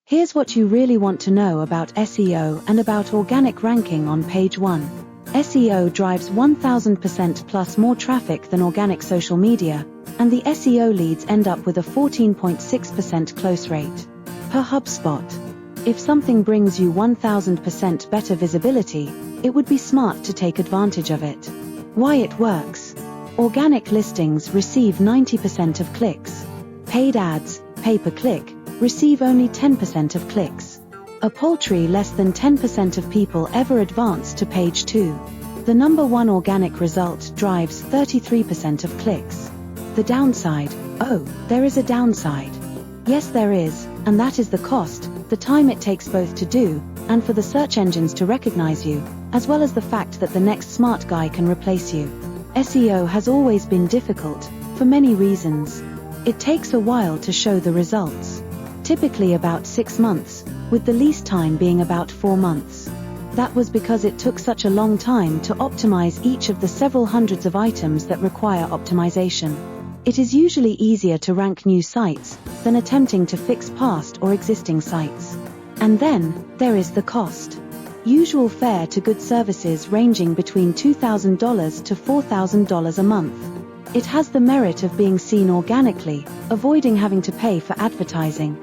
Here's what you really want to know about SEO and about organic ranking on page 1. SEO drives 1000% plus more traffic than organic social media, and the SEO leads end up with a 14.6% close rate. Per HubSpot. If something brings you 1000% better visibility, it would be smart to take advantage of it. Why it works. Organic listings receive 90% of clicks. Paid ads, pay-per-click, receive only 10% of clicks. A paltry less than 10% of people ever advance to page 2. The number one organic result drives 33% of clicks. The downside. Oh, there is a downside. Yes, there is, and that is the cost, the time it takes both to do, and for the search engines to recognize you, as well as the fact that the next smart guy can replace you. SEO has always been difficult, for many reasons. It takes a while to show the results. Typically about 6 months, with the least time being about 4 months. That was because it took such a long time to optimize each of the several hundreds of items that require optimization. It is usually easier to rank new sites than attempting to fix past or existing sites. And then, there is the cost. Usual fare to good services ranging between $2,000 to $4,000 a month. It has the merit of being seen organically, avoiding having to pay for advertising.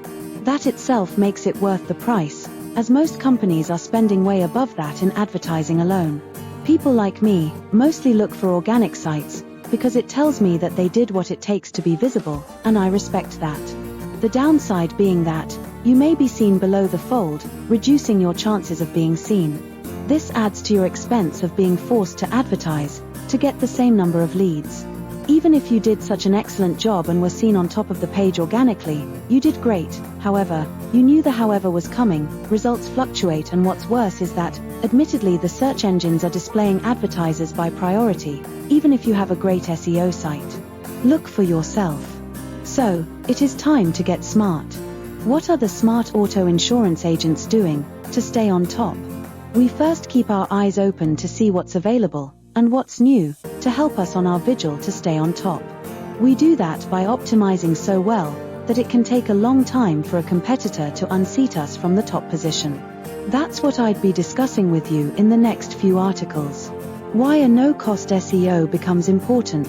That itself makes it worth the price, as most companies are spending way above that in advertising alone. People like me mostly look for organic sites, because it tells me that they did what it takes to be visible, and I respect that. The downside being that, you may be seen below the fold, reducing your chances of being seen. This adds to your expense of being forced to advertise, to get the same number of leads. Even if you did such an excellent job and were seen on top of the page organically, you did great. However, you knew the however was coming, results fluctuate, and what's worse is that, admittedly, the search engines are displaying advertisers by priority, even if you have a great SEO site. Look for yourself. So, it is time to get smart. What are the smart auto insurance agents doing to stay on top? We first keep our eyes open to see what's available and what's new, to help us on our vigil to stay on top. We do that by optimizing so well that it can take a long time for a competitor to unseat us from the top position. That's what I'd be discussing with you in the next few articles. Why a no-cost SEO becomes important.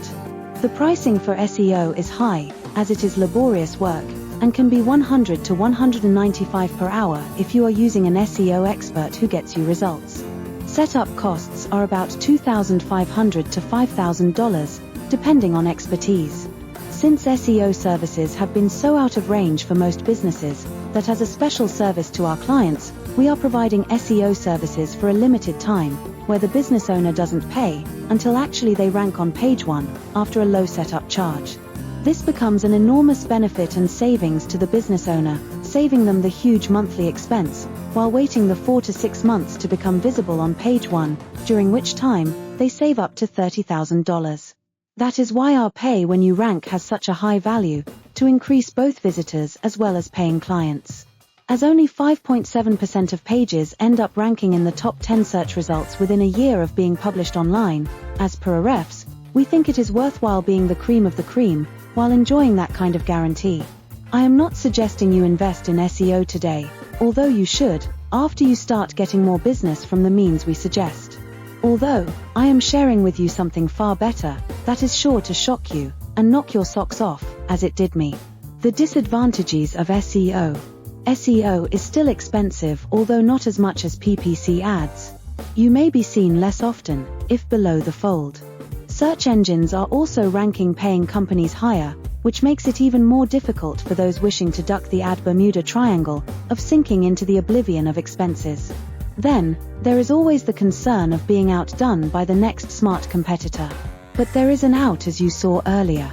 The pricing for SEO is high, as it is laborious work, and can be $100 to $195 per hour if you are using an SEO expert who gets you results. Setup costs are about $2,500 to $5,000, depending on expertise. Since SEO services have been so out of range for most businesses, that as a special service to our clients, we are providing SEO services for a limited time, where the business owner doesn't pay, until actually they rank on page 1, after a low setup charge. This becomes an enormous benefit and savings to the business owner, saving them the huge monthly expense, while waiting the 4 to 6 months to become visible on page 1, during which time, they save up to $30,000. That is why our pay when you rank has such a high value, to increase both visitors as well as paying clients. As only 5.7% of pages end up ranking in the top 10 search results within a year of being published online, as per Ahrefs, we think it is worthwhile being the cream of the cream, while enjoying that kind of guarantee. I am not suggesting you invest in SEO today, although you should, after you start getting more business from the means we suggest. Although, I am sharing with you something far better, that is sure to shock you, and knock your socks off, as it did me. The disadvantages of SEO. SEO is still expensive, although not as much as PPC ads. You may be seen less often, if below the fold. Search engines are also ranking paying companies higher, which makes it even more difficult for those wishing to duck the ad Bermuda Triangle, of sinking into the oblivion of expenses. Then, there is always the concern of being outdone by the next smart competitor. But there is an out, as you saw earlier.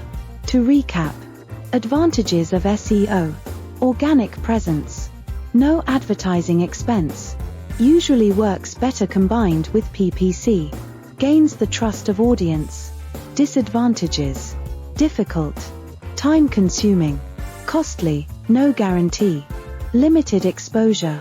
To recap. Advantages of SEO. Organic presence. No advertising expense. Usually works better combined with PPC. Gains the trust of audience. Disadvantages. Difficult. Time-consuming. Costly, no guarantee. Limited exposure.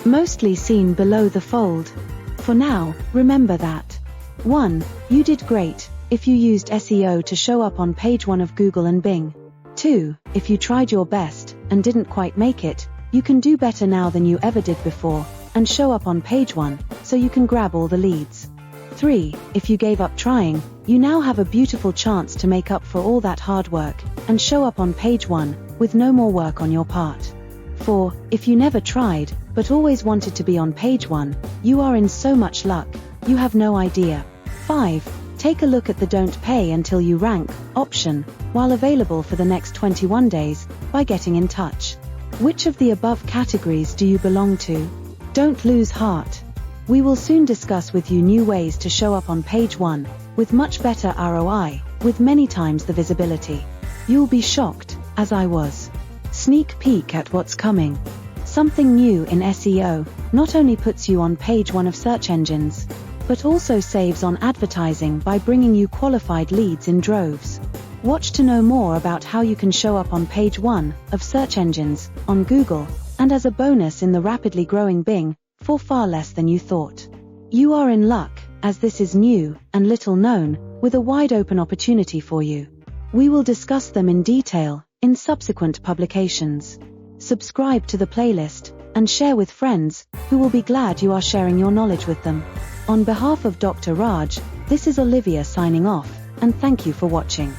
Mostly seen below the fold. For now, remember that. 1. You did great, if you used SEO to show up on page 1 of Google and Bing. 2. If you tried your best, and didn't quite make it, You can do better now than you ever did before, and show up on page 1, so you can grab all the leads. 3. If you gave up trying, you now have a beautiful chance to make up for all that hard work, and show up on page 1, with no more work on your part. 4. If you never tried, but always wanted to be on page 1, you are in so much luck, you have no idea. 5. Take a look at the Don't Pay Until You Rank option, while available for the next 21 days, by getting in touch. Which of the above categories do you belong to? Don't lose heart. We will soon discuss with you new ways to show up on page 1, with much better ROI, with many times the visibility. You'll be shocked, as I was. Sneak peek at what's coming. Something new in SEO not only puts you on page 1 of search engines, but also saves on advertising by bringing you qualified leads in droves. Watch to know more about how you can show up on page 1 of search engines, on Google, and as a bonus in the rapidly growing Bing, for far less than you thought. You are in luck, as this is new and little known, with a wide open opportunity for you. We will discuss them in detail in subsequent publications. Subscribe to the playlist and share with friends who will be glad you are sharing your knowledge with them. On behalf of Dr. Raj, this is Olivia signing off, and thank you for watching.